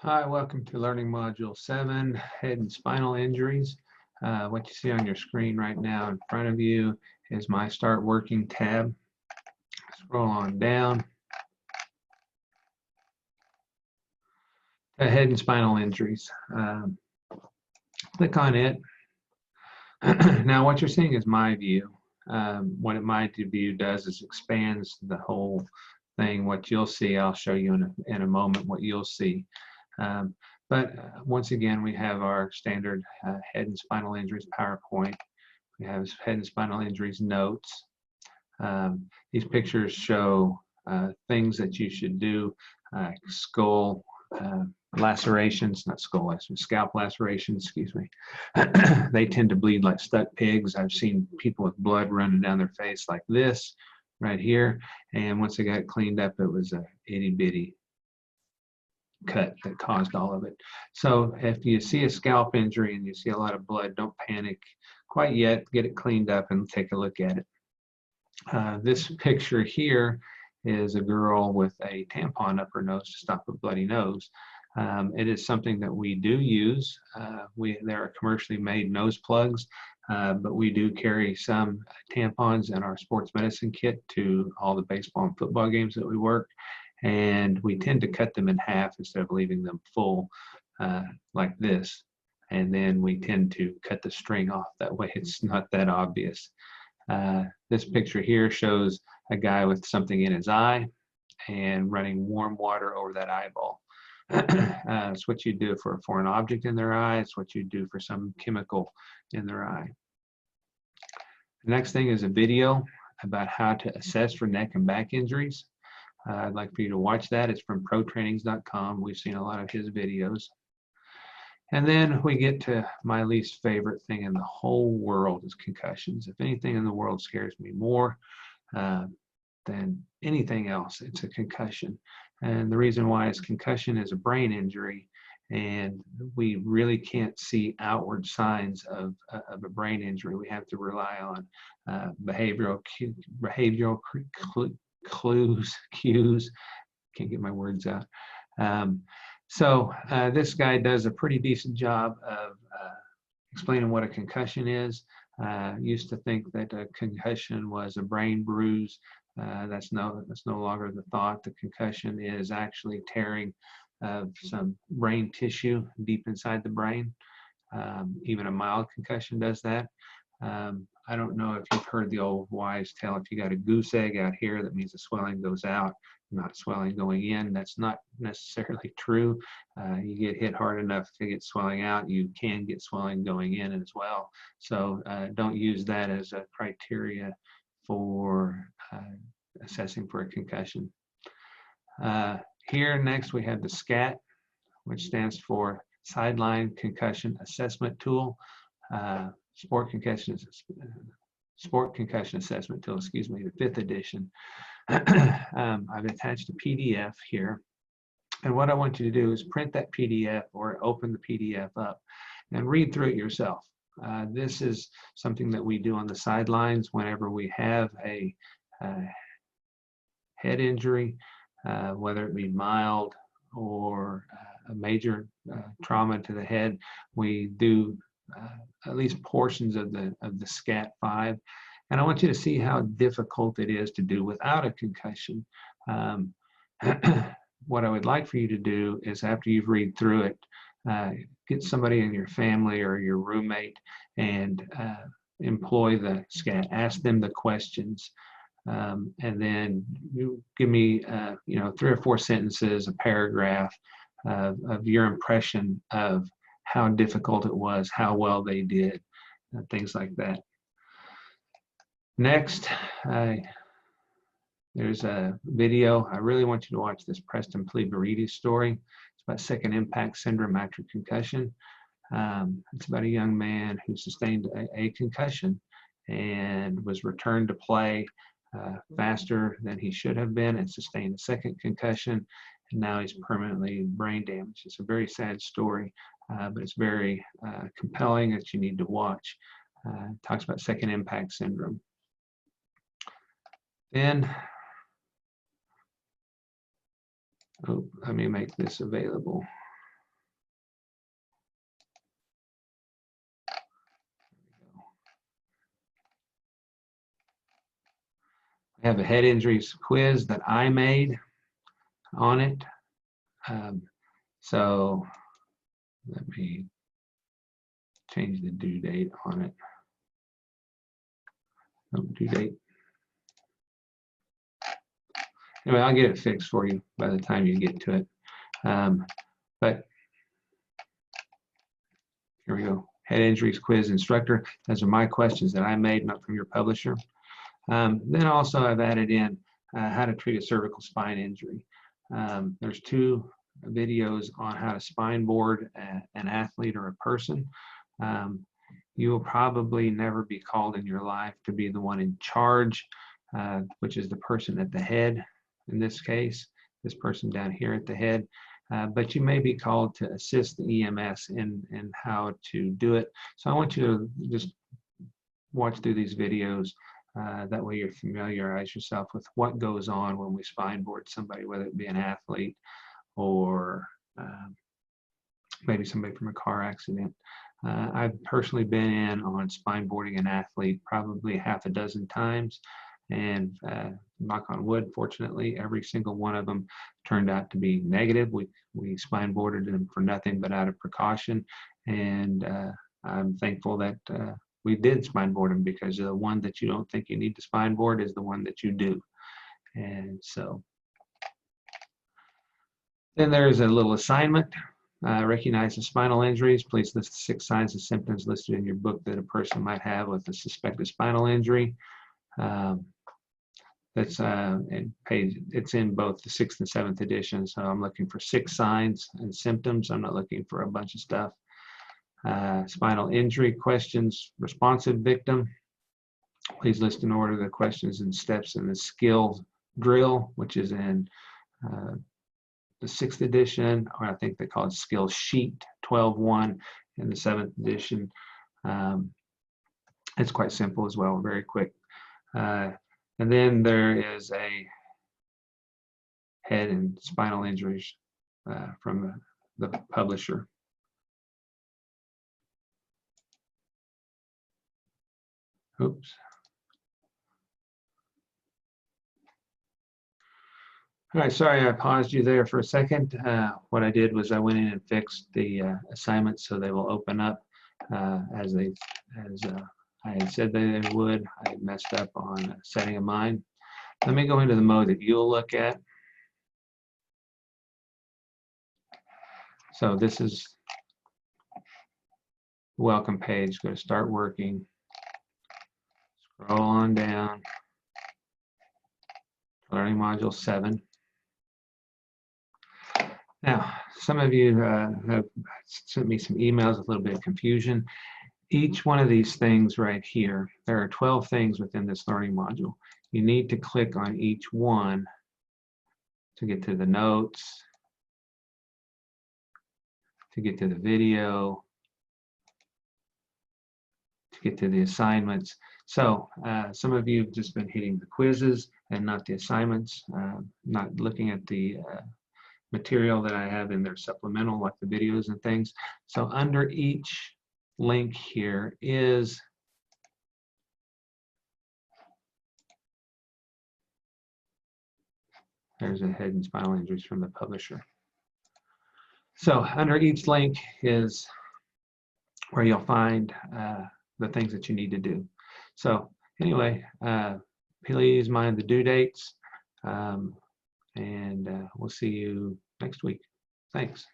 Hi, welcome to Learning Module 7, Head and Spinal Injuries. What you see on your screen right now in front of you is my Start Working tab. Scroll on down to Head and Spinal Injuries. Click on it. Now what you're seeing is my view. What my view does is expands the whole thing. What you'll see, I'll show you in a moment what you'll see. But once again, we have our standard head and spinal injuries PowerPoint. We have head and spinal injuries notes. These pictures show things that you should do, skull lacerations, not skull lacerations, scalp lacerations, excuse me. They tend to bleed like stuck pigs. I've seen people with blood running down their face like this right here. And once they got it cleaned up, it was a itty bitty cut that caused all of it. So if you see a scalp injury and you see a lot of blood, don't panic quite yet. Get it cleaned up and take a look at it. This picture here is a girl with a tampon up her nose to stop a bloody nose. It is something that we do use. There are commercially made nose plugs, but we do carry some tampons in our sports medicine kit to all the baseball and football games that we work. And we tend to cut them in half instead of leaving them full like this. And then we tend to cut the string off. That way it's not that obvious. This picture here shows a guy with something in his eye and running warm water over that eyeball. It's what you do for a foreign object in their eye. It's what you do for some chemical in their eye. The next thing is a video about how to assess for neck and back injuries. I'd like for you to watch that. It's from protrainings.com. We've seen a lot of his videos. And then we get to my least favorite thing in the whole world is concussions. If anything in the world scares me more than anything else, it's a concussion. And the reason why is concussion is a brain injury, and we really can't see outward signs of a brain injury. We have to rely on behavioral cues, can't get my words out. So this guy does a pretty decent job of explaining what a concussion is. Used to think that a concussion was a brain bruise. That's no longer the thought. The concussion is actually tearing of some brain tissue deep inside the brain. Even a mild concussion does that. I don't know if you've heard the old wives' tale, if you got a goose egg out here, that means the swelling goes out, not swelling going in. That's not necessarily true. You get hit hard enough to get swelling out, you can get swelling going in as well. So don't use that as a criteria for assessing for a concussion. Here next we have the SCAT, which stands for Sideline Concussion Assessment Tool. Sport Concussion Assessment Tool, excuse me, the 5th edition. I've attached a PDF here. And what I want you to do is print that PDF or open the PDF up and read through it yourself. This is something that we do on the sidelines whenever we have a head injury, whether it be mild or a major trauma to the head. We do at least portions of the SCAT-5, and I want you to see how difficult it is to do without a concussion. What I would like for you to do is, after you've read through it, get somebody in your family or your roommate and employ the SCAT. Ask them the questions, and then you give me 3 or 4 sentences, a paragraph of your impression of how difficult it was, how well they did, things like that. Next, there's a video. I really want you to watch this Preston Pliberidis story. It's about second impact syndrome after concussion. It's about a young man who sustained a concussion and was returned to play faster than he should have been, and sustained a second concussion, and now he's permanently brain damaged. It's a very sad story, but it's very compelling that you need to watch. It talks about second impact syndrome. Then, let me make this available. I have a head injuries quiz that I made on it. So let me change the due date on it. No, due date. Anyway, I'll get it fixed for you by the time you get to it. But here we go. Head injuries quiz instructor. Those are my questions that I made, not from your publisher. Then also I've added in how to treat a cervical spine injury. There's 2 videos on how to spine board an athlete or a person. You will probably never be called in your life to be the one in charge, which is the person at the head in this case, this person down here at the head. But you may be called to assist the EMS in how to do it. So I want you to just watch through these videos. That way you familiarize yourself with what goes on when we spine board somebody, whether it be an athlete or maybe somebody from a car accident. I've personally been in on spine boarding an athlete probably half a dozen times, and knock on wood, fortunately, every single one of them turned out to be negative. We spine boarded them for nothing but out of precaution, and I'm thankful that we did spine board them, because the one that you don't think you need to spine board is the one that you do. And so then there's a little assignment. Recognize the spinal injuries. Please list the 6 signs and symptoms listed in your book that a person might have with a suspected spinal injury. It's in both the 6th and 7th edition, so I'm looking for 6 signs and symptoms. I'm not looking for a bunch of stuff. Spinal injury questions, responsive victim. Please list in order the questions and steps in the skill drill, which is in the 6th edition, or I think they call it skill sheet 12.1 in the 7th edition. It's quite simple as well, very quick. And then there is a head and spinal injuries from the publisher. Oops. All right, sorry, I paused you there for a second. What I did was I went in and fixed the assignments so they will open up as I had said they would. I had messed up on setting of mine. Let me go into the mode that you'll look at. So this is the welcome page. Go to start working. Scroll on down. Learning module 7. Now, some of you have sent me some emails with a little bit of confusion. Each one of these things right here, there are 12 things within this learning module. You need to click on each one to get to the notes, to get to the video, to get to the assignments. So some of you have just been hitting the quizzes and not the assignments, not looking at the material that I have in their supplemental, like the videos and things. So under each link here is there's a head and spinal injuries from the publisher. So under each link is where you'll find the things that you need to do. So anyway, please mind the due dates, and we'll see you next week. Thanks.